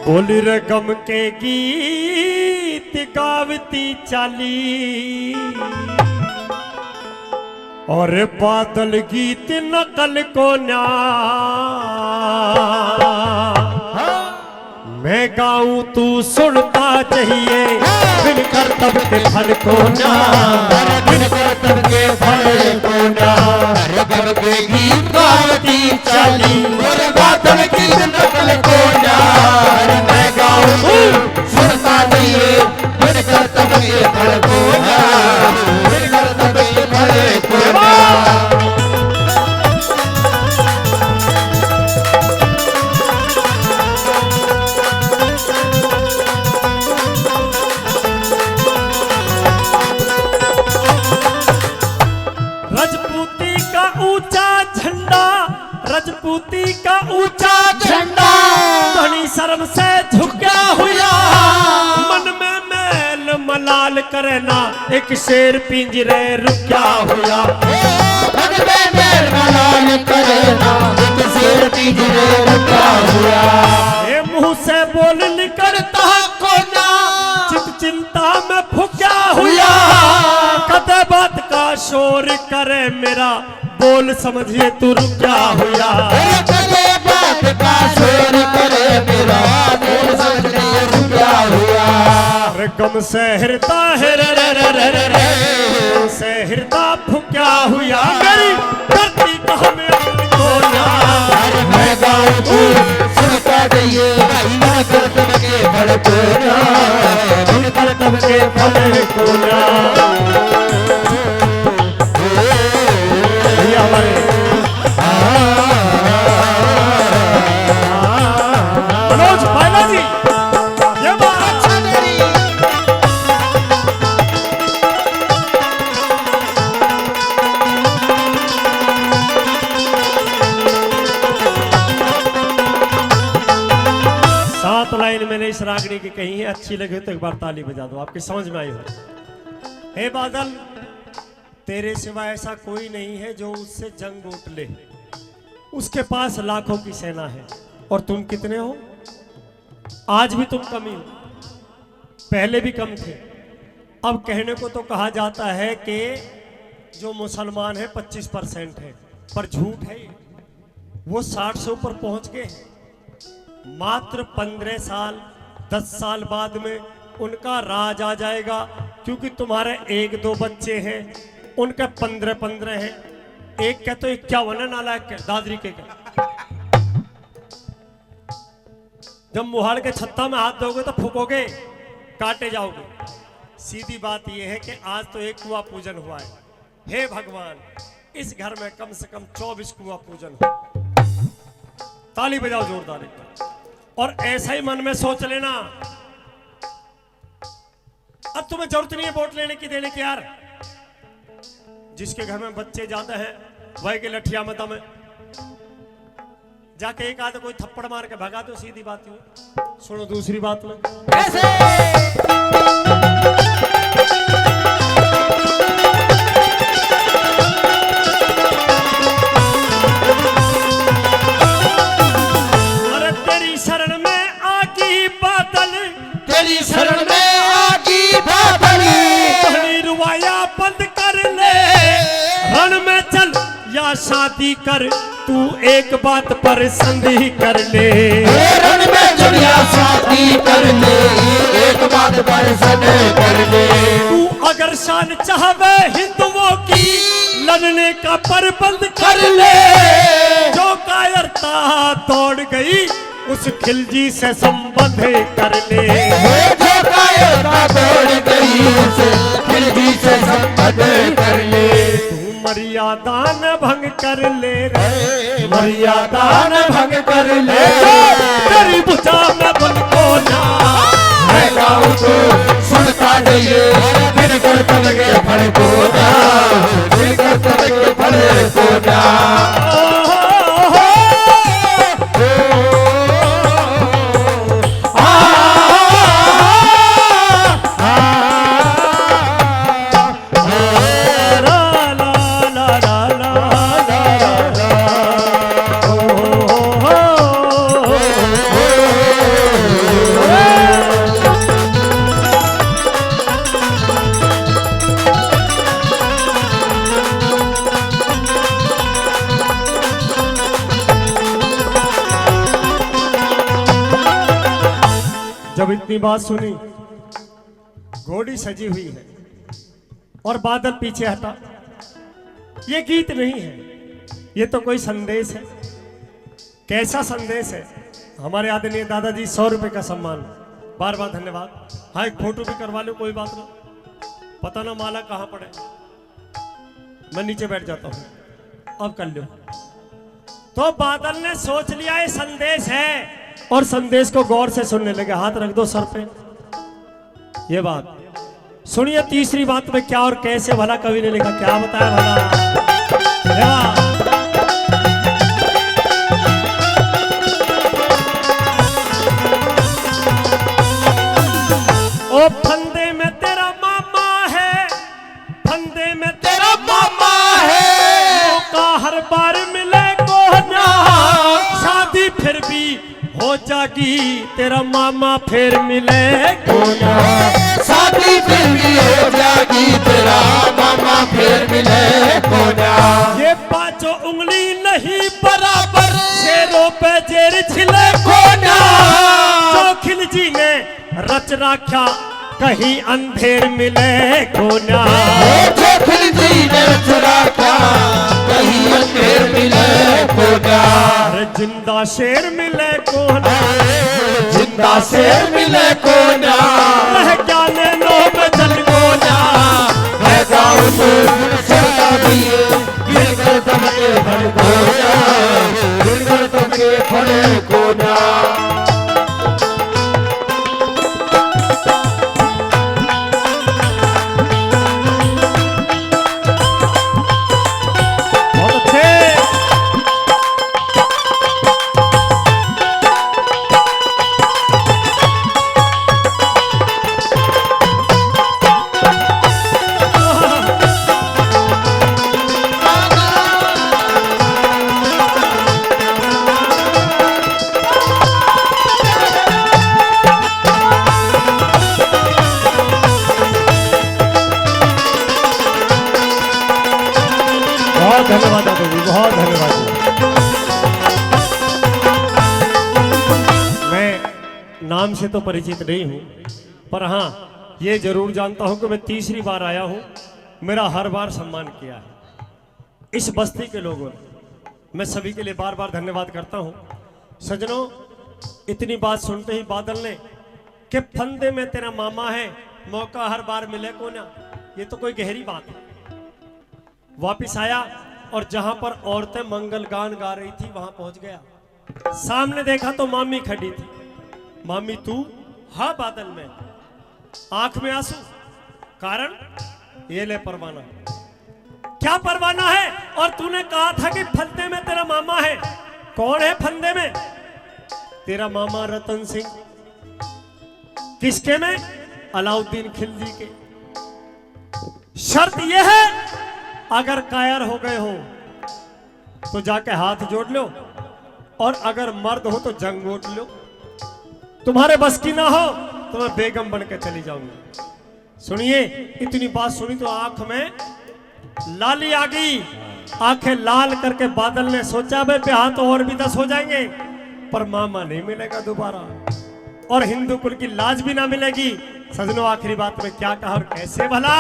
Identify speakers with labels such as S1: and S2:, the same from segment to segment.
S1: बोल रकम के गीत गावती चाली और बादल गीत नकल को न्या मैं गाऊं तू सुनता चाहिए बिन करतब के फल को ना बिन करतब के फल को ना
S2: रकम के गीत गावती
S1: चाली
S2: और बादल गीत नकल को ना मैं गाऊं तू सुनता चाहिए बिन करतब के फल को ना बिन करतब के फल को ना।
S1: रजपूती का ऊंचा झंडा धनी शर्म से झुका हुआ मन में मैल मलाल करना एक शेर पिंजरे रुका हुआ
S2: मन में मैल मलाल करना एक शेर पिंजरे रुका हुआ।
S1: ये मुंह से बोल निकलता कोना चित चिंता में फुका हुआ कदे बात का शोर करे मेरा बोल समझिए तू रुका हुआ
S2: कदे बात का शोर करे मेरा बोल समझिए रुका हुआ।
S1: गम से हृदय है गम से हृदय फुका हुआ मेरी धरती कहाँ में को ना
S2: मैं गाऊं तू सुनता चाहिए बिन करतब के फल को ना
S1: बिन करतब के फल को ना। मनोज पायला जी ये बात अच्छा मेरी सात लाइन मैंने इस रागनी की कही है अच्छी लगे तो एक बार ताली बजा दो आपकी समझ में आई हो। हे बादल तेरे सिवा ऐसा कोई नहीं है जो उससे जंग उठ ले उसके पास लाखों की सेना है और तुम कितने हो आज भी तुम कमी हो पहले भी कम थे। अब कहने को तो कहा जाता है कि जो मुसलमान है 25% है पर झूठ है वो 60 से ऊपर पहुंच गए मात्र 15 साल 10 साल बाद में उनका राज आ जाएगा क्योंकि तुम्हारे 1-2 बच्चे हैं उनके 15 हैं एक का तो 51 है नालायक दादरी के जब मुहाड़ के छत्ता में हाथ दोगे तो फूकोगे काटे जाओगे। सीधी बात यह है कि आज तो एक कुआं पूजन हुआ है हे भगवान इस घर में कम से कम 24 कुआं पूजन हो ताली बजाओ जोरदार एक और ऐसा ही मन में सोच लेना अब तुम्हें जरूरत नहीं है वोट लेने की देने की यार जिसके घर में बच्चे ज्यादा हैं वही के लठिया मता में जाके एक आधा कोई थप्पड़ मार के भगा दो सीधी बात है। सुनो दूसरी बात में अरे तेरी शरण में आगी बादल
S2: तेरी शरण में आगी बादल
S1: कहानी रुवाया बंद कर ले रण में चल या शादी कर तू एक बात पर संधि कर ले
S2: रण में चल या शादी कर ले एक बात पर संधि कर ले
S1: तू अगर शान चाहवे हिंदुओं की लड़ने का प्रबंध कर ले जो कायरता दौड़ गई उस खिलजी से संबंध कर ले
S2: जो कायरता दौड़ गई उस खिलजी से संबंध कर ले
S1: मर्यादा न भंग कर ले रे
S2: मर्यादा न भंग कर ले
S1: तेरी भुजा में बन को ना
S2: मैं गाऊं तो सुनता चाहिए बिन करतब के फल को ना बिन करतब के फल को ना।
S1: जब इतनी बात सुनी, घोड़ी सजी हुई है और बादल पीछे हटा, ये गीत नहीं है, ये तो कोई संदेश है। कैसा संदेश है? हमारे आदरणीय दादाजी 100 रुपए का सम्मान, बार बार धन्यवाद। हाँ, एक फोटो भी करवा लो, कोई बात ना, पता ना माला कहाँ पड़े, मैं नीचे बैठ जाता हूँ, अब कर लो। तो बादल ने सोच लिया ये संदेश है और संदेश को गौर से सुनने लगे। हाथ रख दो सर पे। ये बात सुनिए, तीसरी बात में क्या और कैसे भला कवि ने लिखा, क्या बताया भला। ओ फंदे में तेरा मामा है, फंदे में तेरा मामा है, मौका हर बार मिले को ना, शादी फिर भी हो जागी, तेरा मामा फिर मिले को ना,
S2: शादी फिर भी हो जागी, तेरा मामा फिर मिले को ना।
S1: ये पांचों उंगली नहीं बराबर, शेरों पे जेर छिले को ना, चौखिल जी ने रच रखा, कहीं अंधेर मिले को ना,
S2: चौखिल जी ने रच रखा, कहीं अंधेर मिले को ना।
S1: अरे जिंदा शेर मिले को ना,
S2: जिंदा शेर मिले को ना,
S1: रह जाने लो में जल को ना,
S2: है गाँव से सरका दिए, गिरकर दबके फल को ना, गिरकर दबके फल को ना।
S1: बहुत अच्छे। बहुत धन्यवाद दादू जी, बहुत धन्यवाद जी। मैं नाम से तो परिचित नहीं हूँ, पर हाँ ये जरूर जानता हूँ कि मैं तीसरी बार आया हूँ, मेरा हर बार सम्मान किया है इस बस्ती के लोगों ने। मैं सभी के लिए बार बार धन्यवाद करता हूँ। सजनों, इतनी बात सुनते ही बादल ने कि फंदे में तेरा मामा है, मौका हर बार मिले को ना, ये तो कोई गहरी बात है। वापिस आया और जहां पर औरतें मंगल गान गा रही थी वहां पहुंच गया। सामने देखा तो मामी खड़ी थी। मामी तू? हाँ बादल में। आंख में आंसू, कारण? ये ले परवाना। क्या परवाना है? और तूने कहा था कि फंदे में तेरा मामा है। कौन है फंदे में? तेरा मामा रतन सिंह। किसके में? अलाउद्दीन खिलजी के। शर्त यह है, अगर कायर हो गए हो तो जाके हाथ जोड़ लो, और अगर मर्द हो तो जंग ओट लो। तुम्हारे बस की ना हो तो मैं बेगम बन के चली जाऊंगी। सुनिए, इतनी बात सुनी तो आंख में लाली आ गई। आंखें लाल करके बादल ने सोचा भाई ब्याह तो और भी 10 हो जाएंगे, पर मामा नहीं मिलेगा दोबारा, और हिंदू कुल की लाज भी ना मिलेगी। सजनों, आखिरी बात में क्या कहा और कैसे भला?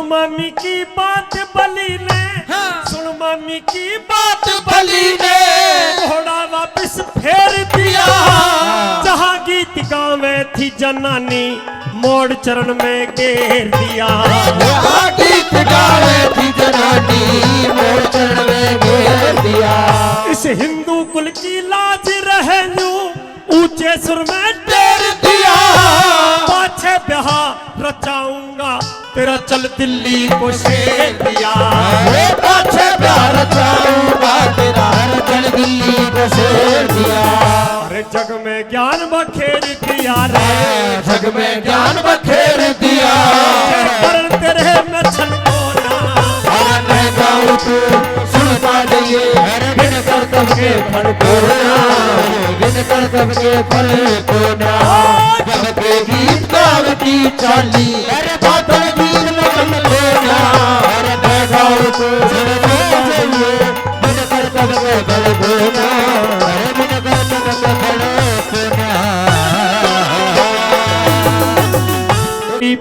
S1: मामी की बात बली ने, सुन मामी की बात
S2: बली ने,
S1: घोड़ा वापस फेर दिया। जहाँ गीत गावे थी जनानी, मोड़ चरण में घेर दिया।
S2: जहाँ गीत गावे थी जनानी, मोड़ चरण में घेर दिया।
S1: इस हिंदू कुल की लाज रहे ऊंचे सुर में टेर दिया। पाछे ब्याह रचाऊंगा तेरा, चल दिल्ली को शेर दिया।
S2: पाछे ब्याह रचाऊंगा तेरा, चल दिल्ली को शेर दिया।
S1: अरे जग में ज्ञान बखेर दिया रे,
S2: जग में ज्ञान बखेर दिया।
S1: पर तेरे में छलको ना,
S2: मैं गाऊं तू सुनता जाइए, बिन करतब के फल को ना, बिन करतब के फल को ना। चाली अरे बादल वीर में तुम खोना अरे मैं गाऊं तो सुन जाइए बिन कर तब के गल बोना अरे बिन कर तब के गल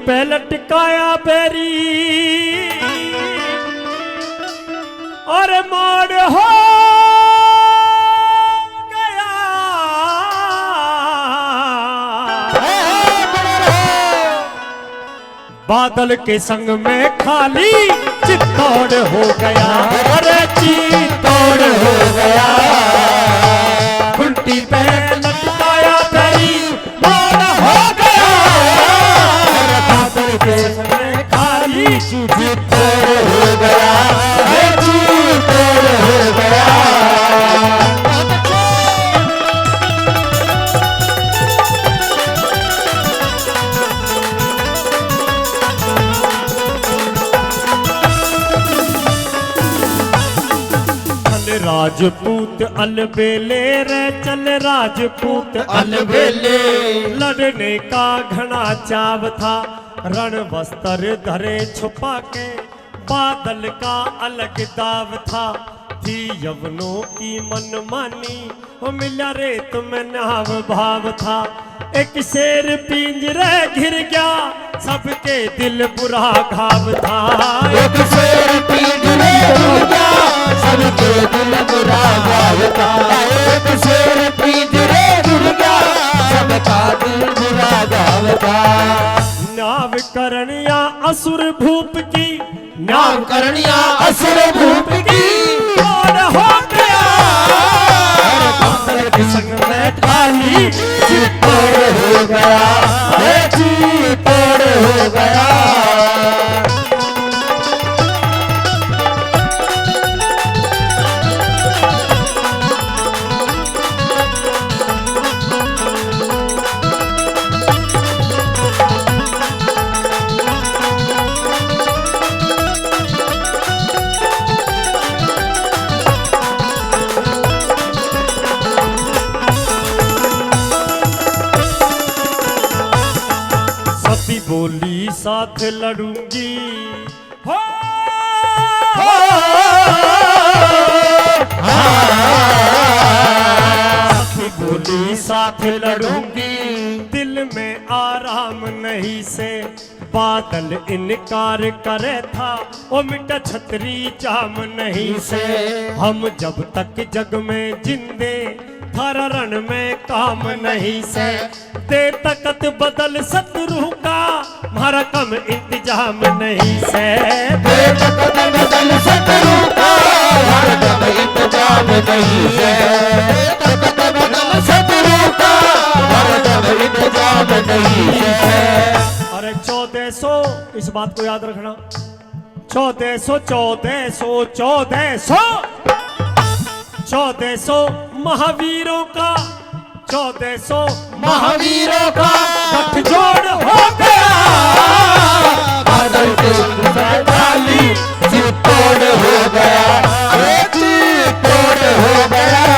S1: पे लटकाया बेरी और मोड़ हो गया बादल के संग में खाली चित्तौड़ हो गया अरे चित्तौड़ हो गया खुंटी पे लटकाया बेरी मोड़ हो गया बादल के संग में खाली
S2: चित्तौड़ हो गया चित्तौड़ हो गया
S1: राजपूत अलबेले रे चल राजपूत
S2: अलबेले
S1: लड़ने का घना चाव था रण वस्त्र धरे छुपा के बादल का अलग दाव था थी यवनों की मनमानी वो मिला रेत में नाव भाव था एक शेर पिंजरे घिर गया सबके दिल बुरा घाव था
S2: एक शेर पिंजरे घिर गया सबके दिल बुरा घाव था एक शेर पिंजरे घिर गया सबका दिल बुरा घाव था
S1: नाव करनिया असुर भूप की
S2: नाम करनिया असुर भूप की
S1: कौन हो गया के संग में खाली
S2: चित्तौड़ हो गया चित्तौड़ हो गया
S1: बोली साथ लड़ूंगी हो बोली साथ लड़ूंगी दिल में आराम नहीं से बादल इनकार करे था ओ मिटा छतरी जाम नहीं से हम जब तक जग में जिंदे थारा रण में काम नहीं से दे तकत बदल शत्रु का मारा कम इंतजाम नहीं से
S2: दे तकत बदल शत्रु का मारा कम इंतजाम नहीं से तकत बदल शत्रु का मारा कम इंतजाम नहीं है
S1: अरे 1400 इस बात को याद रखना 1400 महावीरों का 1400
S2: महावीरों का
S1: गठजोड़ हो गया
S2: बादल के खाली चित्तौड़ हो गया चित्तौड़ हो गया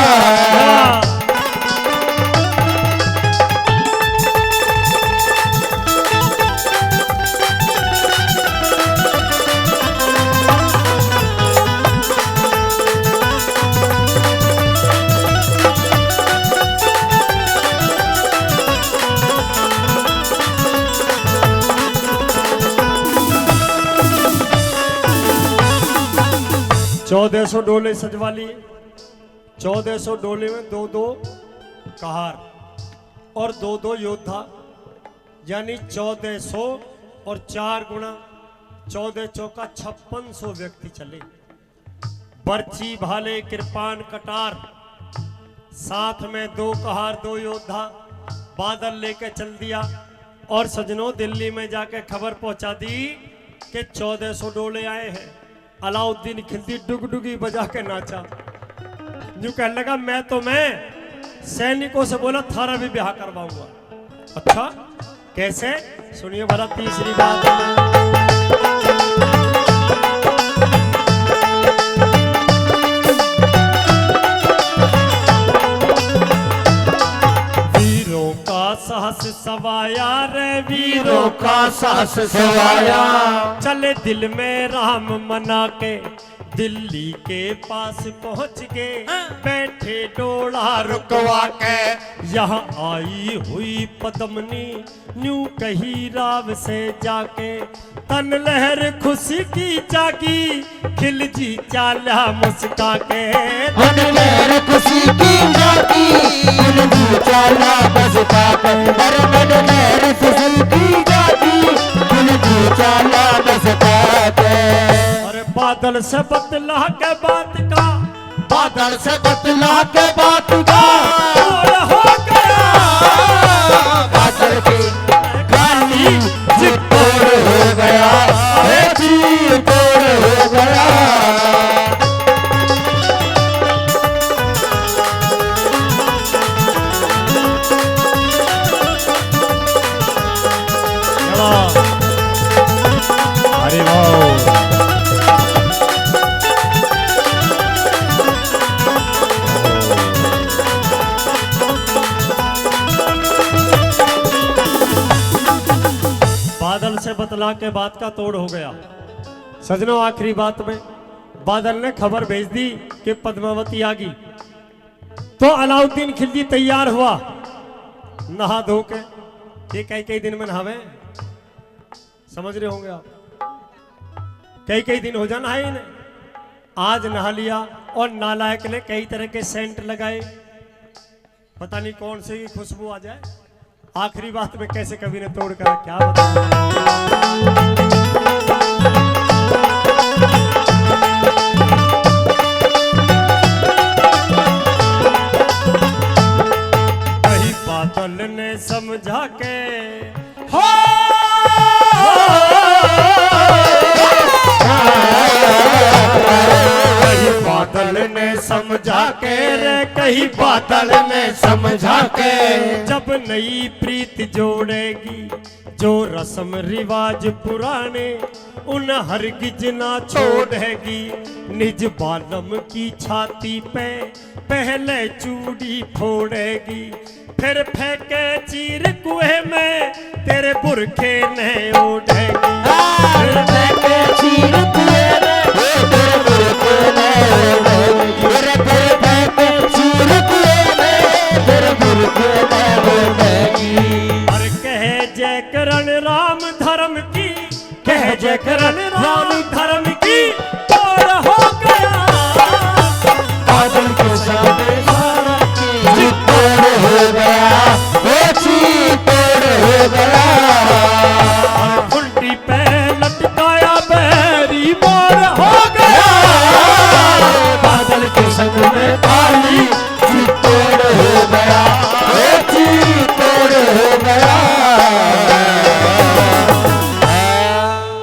S1: चौदह सौ डोले सजवा लिए 1400 डोले में 2-2 कहार और 2-2 योद्धा यानी 1400 और 4 गुणा 14 चौका 5600 व्यक्ति चले। बर्ची भाले कृपान कटार साथ में 2 कहार 2 योद्धा बादल लेके चल दिया और सजनों दिल्ली में जाके खबर पहुंचा दी कि 1400 डोले आए हैं। अलाउद्दीन खिलजी डुगडुगी बजा के नाचा। यूं कहने लगा मैं सैनिकों से बोला थारा भी ब्याह करवाऊंगा। अच्छा कैसे सुनिए भला तीसरी बात वीरों का साहस सवाया रे वीरों
S2: वीरों का साहस सवाया,
S1: चले दिल में राम मना के दिल्ली के पास पहुंच के बैठे डोला
S2: रुकवा के
S1: यहाँ आई हुई पद्मनी न्यू कही राव से जाके तन लहर खुशी की जागी खिल जी चाला मुस्का के
S2: मन लहर खुशी की जाती, दिल दी चाला बसता कर, हर मन लहर खुशी की जाती, दिल दी चाला बसता कर।
S1: अरे बादल से बतला के बात का
S2: बादल से बतला के बात का
S1: और हो गया
S2: बादल की खाली चित्तौड़ हो गया, अरे चित्तौड़ हो गया।
S1: अरे वाह बादल से बतला के बात का तोड़ हो गया। सजनों आखिरी बात में बादल ने खबर भेज दी कि पद्मावती आ गई तो अलाउद्दीन खिलजी तैयार हुआ नहा धो के। ये कई दिन में नहावे समझ रहे होंगे आप, कई दिन हो जाना है इन्हें। आज नहा लिया और नालायक ने कई तरह के सेंट लगाए, पता नहीं कौन से की खुशबू आ जाए। आखिरी बात में कैसे कवि ने तोड़ कर क्या बताया। कहीं बादल ने समझा के हो कहीं बादल ने समझा के रे कहीं बादल ने
S2: समझा के
S1: जब नई प्रीत जोड़ेगी जो रस्म रिवाज पुराने उन हरगिज ना छोड़ेगी। निज बालम की छाती पे पहले चूड़ी फोड़ेगी फिर फेंके चीर कुएं में तेरे बुरखे ने ओढ़ेगी।
S2: फिर फेंके चीर कुएं में तेरे बुरखे ने ओढ़ेगी, फिर फेंके चीर कुएं में तेरे बुरखे ने ओढ़ेगी।
S1: और कहे जय करण राम धर्म की, कहे जय करण राम धर्म